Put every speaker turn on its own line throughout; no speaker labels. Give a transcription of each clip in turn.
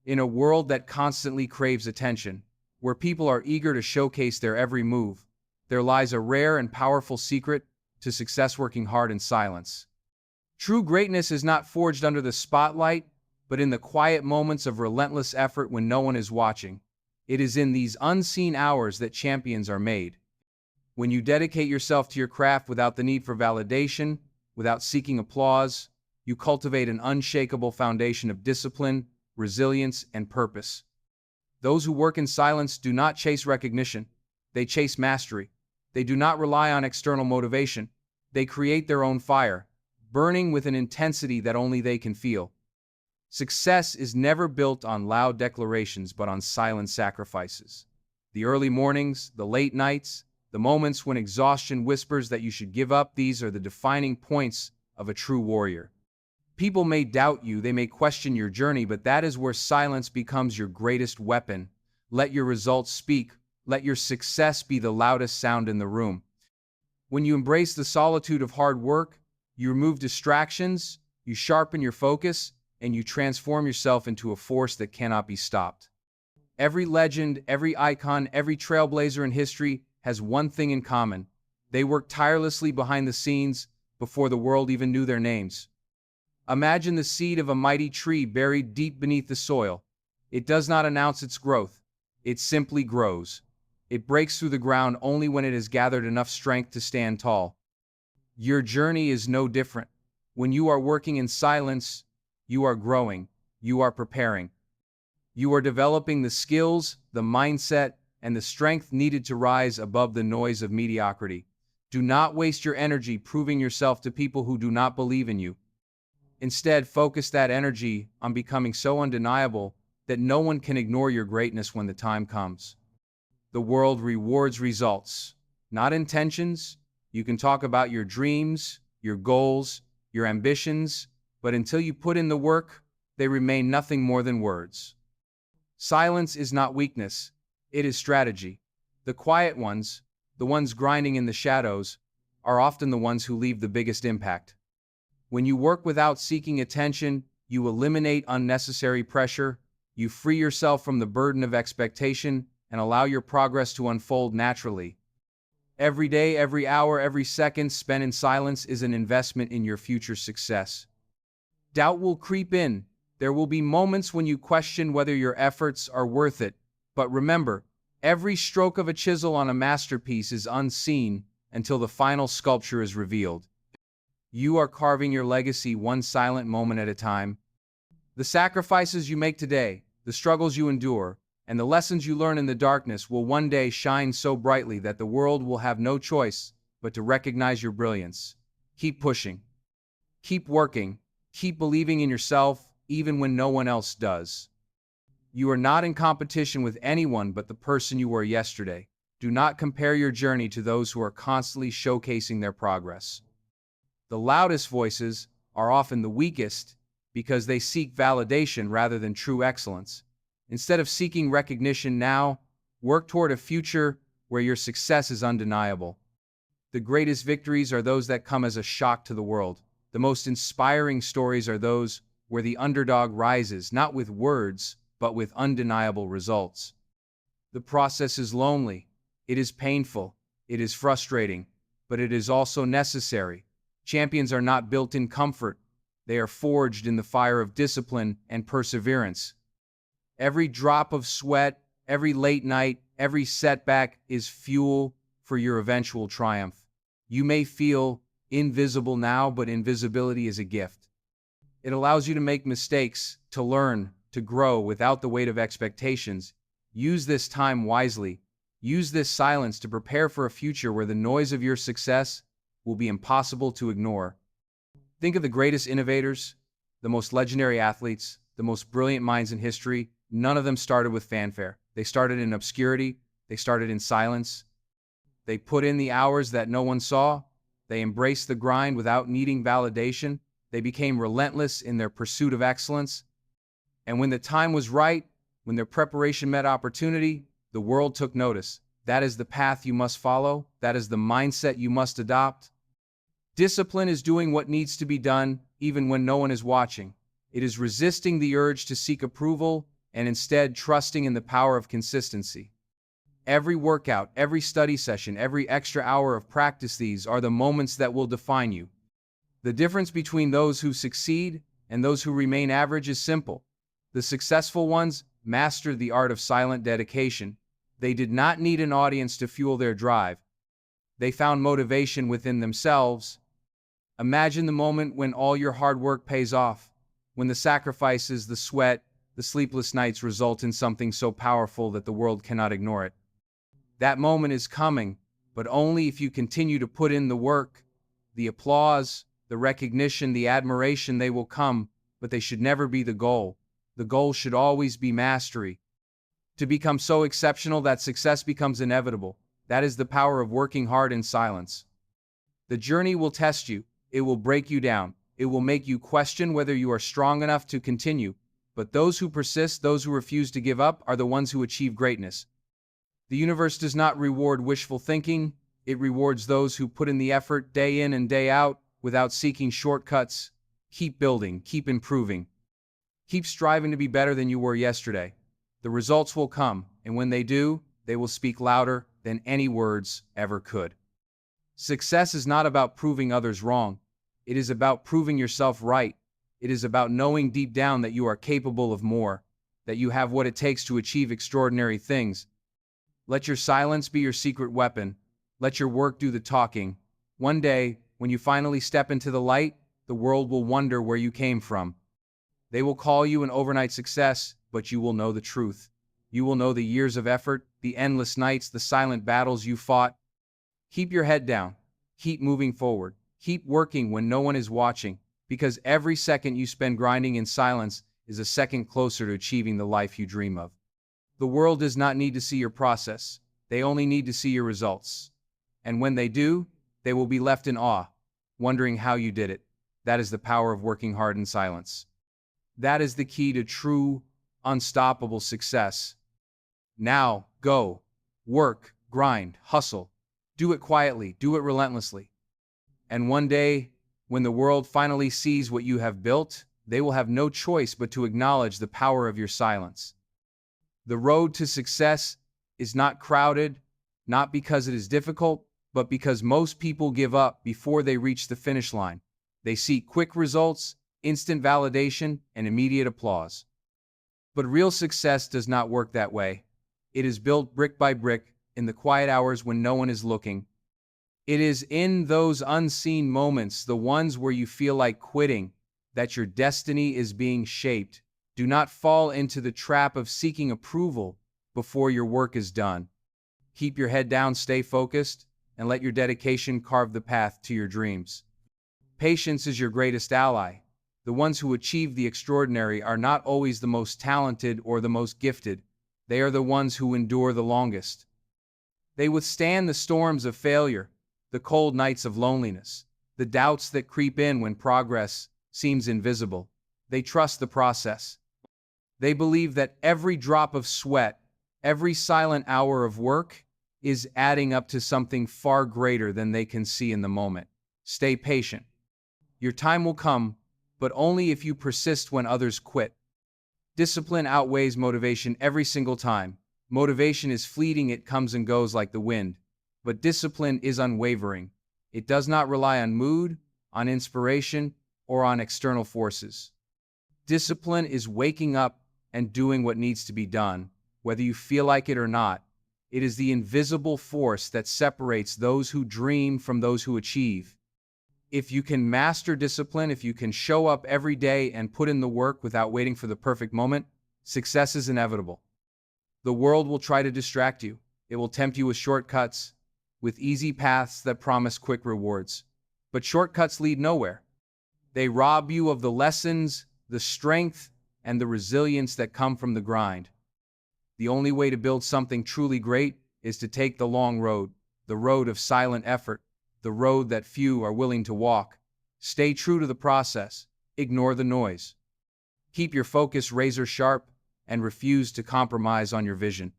In a world that constantly craves attention, where people are eager to showcase their every move, there lies a rare and powerful secret to success: working hard in silence. True greatness is not forged under the spotlight, but in the quiet moments of relentless effort when no one is watching. It is in these unseen hours that champions are made. When you dedicate yourself to your craft without the need for validation, without seeking applause, you cultivate an unshakable foundation of discipline, resilience, and purpose. Those who work in silence do not chase recognition, they chase mastery. They do not rely on external motivation. They create their own fire, burning with an intensity that only they can feel. Success is never built on loud declarations, but on silent sacrifices. The early mornings, the late nights, the moments when exhaustion whispers that you should give up, these are the defining points of a true warrior. People may doubt you, they may question your journey, but that is where silence becomes your greatest weapon. Let your results speak. Let your success be the loudest sound in the room. When you embrace the solitude of hard work, you remove distractions, you sharpen your focus, and you transform yourself into a force that cannot be stopped. Every legend, every icon, every trailblazer in history has one thing in common. They worked tirelessly behind the scenes before the world even knew their names. Imagine the seed of a mighty tree buried deep beneath the soil. It does not announce its growth. It simply grows. It breaks through the ground only when it has gathered enough strength to stand tall. Your journey is no different. When you are working in silence, you are growing, you are preparing. You are developing the skills, the mindset, and the strength needed to rise above the noise of mediocrity. Do not waste your energy proving yourself to people who do not believe in you. Instead, focus that energy on becoming so undeniable that no one can ignore your greatness when the time comes. The world rewards results, not intentions. You can talk about your dreams, your goals, your ambitions, but until you put in the work, they remain nothing more than words. Silence is not weakness, it is strategy. The quiet ones, the ones grinding in the shadows, are often the ones who leave the biggest impact. When you work without seeking attention, you eliminate unnecessary pressure, you free yourself from the burden of expectation, and allow your progress to unfold naturally. Every day, every hour, every second spent in silence is an investment in your future success. Doubt will creep in. There will be moments when you question whether your efforts are worth it. But remember, every stroke of a chisel on a masterpiece is unseen until the final sculpture is revealed. You are carving your legacy one silent moment at a time. The sacrifices you make today, the struggles you endure, and the lessons you learn in the darkness will one day shine so brightly that the world will have no choice but to recognize your brilliance. Keep pushing. Keep working. Keep believing in yourself, even when no one else does. You are not in competition with anyone but the person you were yesterday. Do not compare your journey to those who are constantly showcasing their progress. The loudest voices are often the weakest because they seek validation rather than true excellence. Instead of seeking recognition now, work toward a future where your success is undeniable. The greatest victories are those that come as a shock to the world. The most inspiring stories are those where the underdog rises, not with words, but with undeniable results. The process is lonely, it is painful, it is frustrating, but it is also necessary. Champions are not built in comfort, they are forged in the fire of discipline and perseverance. Every drop of sweat, every late night, every setback is fuel for your eventual triumph. You may feel invisible now, but invisibility is a gift. It allows you to make mistakes, to learn, to grow without the weight of expectations. Use this time wisely. Use this silence to prepare for a future where the noise of your success will be impossible to ignore. Think of the greatest innovators, the most legendary athletes, the most brilliant minds in history. None of them started with fanfare. They started in obscurity. They started in silence. They put in the hours that no one saw. They embraced the grind without needing validation. They became relentless in their pursuit of excellence. And when the time was right, when their preparation met opportunity, the world took notice. That is the path you must follow. That is the mindset you must adopt. Discipline is doing what needs to be done, even when no one is watching. It is resisting the urge to seek approval and instead trusting in the power of consistency. Every workout, every study session, every extra hour of practice, these are the moments that will define you. The difference between those who succeed and those who remain average is simple. The successful ones mastered the art of silent dedication. They did not need an audience to fuel their drive. They found motivation within themselves. Imagine the moment when all your hard work pays off, when the sacrifices, the sweat, the sleepless nights result in something so powerful that the world cannot ignore it. That moment is coming, but only if you continue to put in the work. The applause, the recognition, the admiration, they will come, but they should never be the goal. The goal should always be mastery. To become so exceptional that success becomes inevitable. That is the power of working hard in silence. The journey will test you. It will break you down. It will make you question whether you are strong enough to continue. But those who persist, those who refuse to give up, are the ones who achieve greatness. The universe does not reward wishful thinking. It rewards those who put in the effort day in and day out without seeking shortcuts. Keep building, keep improving. Keep striving to be better than you were yesterday. The results will come, and when they do, they will speak louder than any words ever could. Success is not about proving others wrong. It is about proving yourself right. It is about knowing deep down that you are capable of more, that you have what it takes to achieve extraordinary things. Let your silence be your secret weapon. Let your work do the talking. One day, when you finally step into the light, the world will wonder where you came from. They will call you an overnight success, but you will know the truth. You will know the years of effort, the endless nights, the silent battles you fought. Keep your head down. Keep moving forward. Keep working when no one is watching, because every second you spend grinding in silence is a second closer to achieving the life you dream of. The world does not need to see your process. They only need to see your results. And when they do, they will be left in awe, wondering how you did it. That is the power of working hard in silence. That is the key to true, unstoppable success. Now, go. Work, grind, hustle. Do it quietly, do it relentlessly. And one day, when the world finally sees what you have built, they will have no choice but to acknowledge the power of your silence. The road to success is not crowded, not because it is difficult, but because most people give up before they reach the finish line. They seek quick results, instant validation, and immediate applause. But real success does not work that way. It is built brick by brick, in the quiet hours when no one is looking. It is in those unseen moments, the ones where you feel like quitting, that your destiny is being shaped. Do not fall into the trap of seeking approval before your work is done. Keep your head down, stay focused, and let your dedication carve the path to your dreams. Patience is your greatest ally. The ones who achieve the extraordinary are not always the most talented or the most gifted. They are the ones who endure the longest. They withstand the storms of failure, the cold nights of loneliness, the doubts that creep in when progress seems invisible. They trust the process. They believe that every drop of sweat, every silent hour of work, is adding up to something far greater than they can see in the moment. Stay patient. Your time will come, but only if you persist when others quit. Discipline outweighs motivation every single time. Motivation is fleeting, it comes and goes like the wind. But discipline is unwavering. It does not rely on mood, on inspiration, or on external forces. Discipline is waking up and doing what needs to be done, whether you feel like it or not. It is the invisible force that separates those who dream from those who achieve. If you can master discipline, if you can show up every day and put in the work without waiting for the perfect moment, success is inevitable. The world will try to distract you. It will tempt you with shortcuts, with easy paths that promise quick rewards. But shortcuts lead nowhere. They rob you of the lessons, the strength, and the resilience that come from the grind. The only way to build something truly great is to take the long road, the road of silent effort, the road that few are willing to walk. Stay true to the process. Ignore the noise. Keep your focus razor sharp and refuse to compromise on your vision.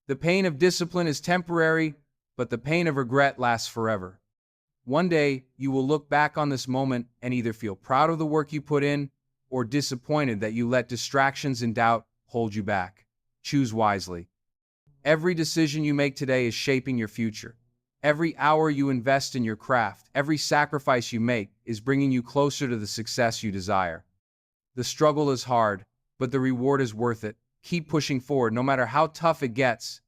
The pain of discipline is temporary, but the pain of regret lasts forever. One day, you will look back on this moment and either feel proud of the work you put in or disappointed that you let distractions and doubt hold you back. Choose wisely. Every decision you make today is shaping your future. Every hour you invest in your craft, every sacrifice you make is bringing you closer to the success you desire. The struggle is hard, but the reward is worth it. Keep pushing forward, no matter how tough it gets.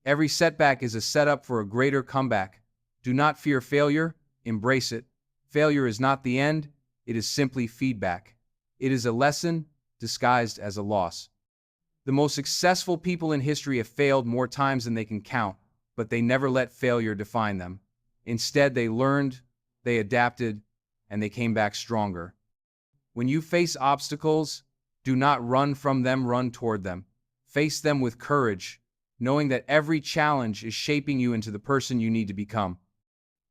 Every setback is a setup for a greater comeback. Do not fear failure, embrace it. Failure is not the end, it is simply feedback. It is a lesson disguised as a loss. The most successful people in history have failed more times than they can count, but they never let failure define them. Instead, they learned, they adapted, and they came back stronger. When you face obstacles, do not run from them, run toward them. Face them with courage, knowing that every challenge is shaping you into the person you need to become.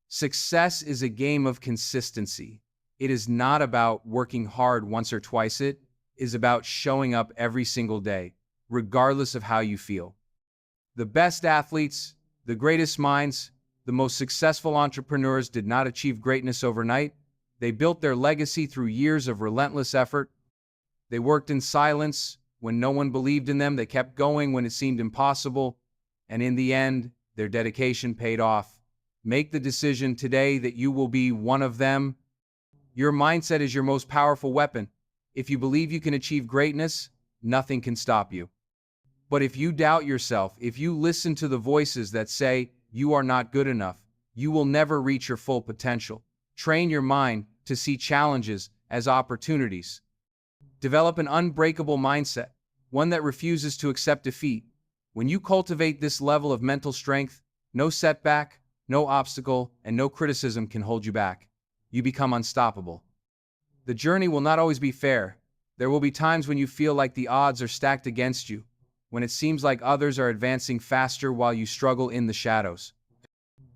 Success is a game of consistency. It is not about working hard once or twice. It is about showing up every single day, regardless of how you feel. The best athletes, the greatest minds, the most successful entrepreneurs did not achieve greatness overnight. They built their legacy through years of relentless effort. They worked in silence when no one believed in them. They kept going when it seemed impossible. And in the end, their dedication paid off. Make the decision today that you will be one of them. Your mindset is your most powerful weapon. If you believe you can achieve greatness, nothing can stop you. But if you doubt yourself, if you listen to the voices that say you are not good enough, you will never reach your full potential. Train your mind to see challenges as opportunities. Develop an unbreakable mindset, one that refuses to accept defeat. When you cultivate this level of mental strength, no setback, no obstacle, and no criticism can hold you back. You become unstoppable. The journey will not always be fair. There will be times when you feel like the odds are stacked against you, when it seems like others are advancing faster while you struggle in the shadows.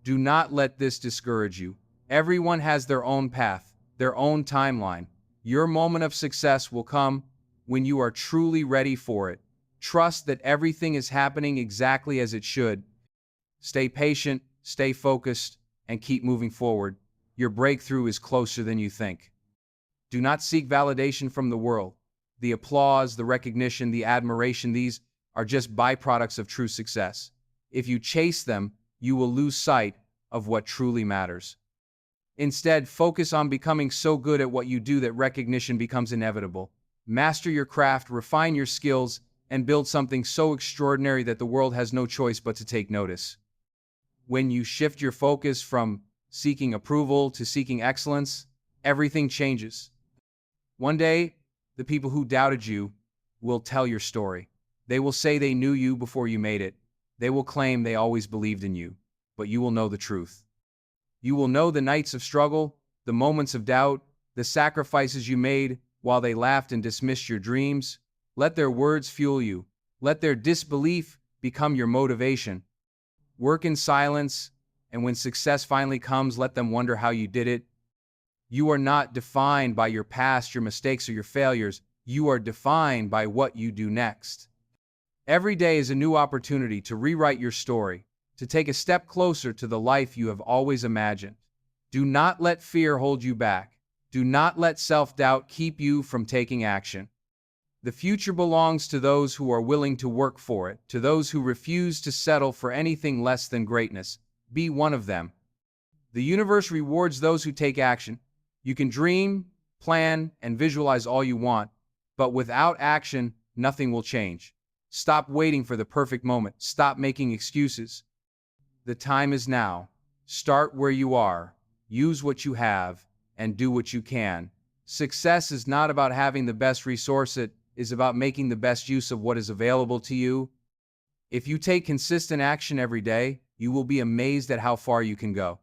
Do not let this discourage you. Everyone has their own path, their own timeline. Your moment of success will come when you are truly ready for it. Trust that everything is happening exactly as it should. Stay patient, stay focused, and keep moving forward. Your breakthrough is closer than you think. Do not seek validation from the world. The applause, the recognition, the admiration, these are just byproducts of true success. If you chase them, you will lose sight of what truly matters. Instead, focus on becoming so good at what you do that recognition becomes inevitable. Master your craft, refine your skills, and build something so extraordinary that the world has no choice but to take notice. When you shift your focus from seeking approval to seeking excellence, everything changes. One day, the people who doubted you will tell your story. They will say they knew you before you made it. They will claim they always believed in you, but you will know the truth. You will know the nights of struggle, the moments of doubt, the sacrifices you made while they laughed and dismissed your dreams. Let their words fuel you. Let their disbelief become your motivation. Work in silence, and when success finally comes, let them wonder how you did it. You are not defined by your past, your mistakes, or your failures. You are defined by what you do next. Every day is a new opportunity to rewrite your story, to take a step closer to the life you have always imagined. Do not let fear hold you back. Do not let self-doubt keep you from taking action. The future belongs to those who are willing to work for it, to those who refuse to settle for anything less than greatness. Be one of them. The universe rewards those who take action. You can dream, plan, and visualize all you want, but without action, nothing will change. Stop waiting for the perfect moment. Stop making excuses. The time is now. Start where you are, use what you have, and do what you can. Success is not about having the best resource, it is about making the best use of what is available to you. If you take consistent action every day, you will be amazed at how far you can go.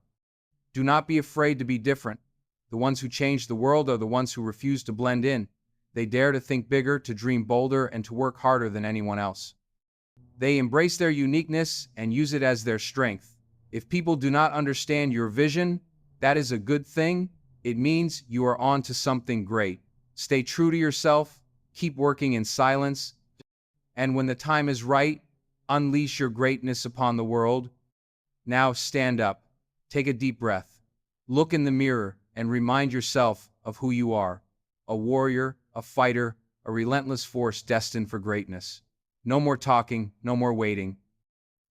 Do not be afraid to be different. The ones who change the world are the ones who refuse to blend in. They dare to think bigger, to dream bolder, and to work harder than anyone else. They embrace their uniqueness and use it as their strength. If people do not understand your vision, that is a good thing. It means you are on to something great. Stay true to yourself, keep working in silence, and when the time is right, unleash your greatness upon the world. Now stand up, take a deep breath, look in the mirror, and remind yourself of who you are. A warrior, a fighter, a relentless force destined for greatness. No more talking, no more waiting.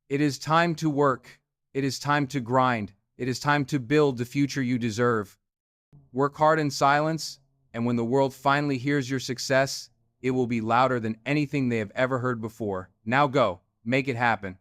It is time to work. It is time to grind. It is time to build the future you deserve. Work hard in silence, and when the world finally hears your success, it will be louder than anything they have ever heard before. Now go, make it happen.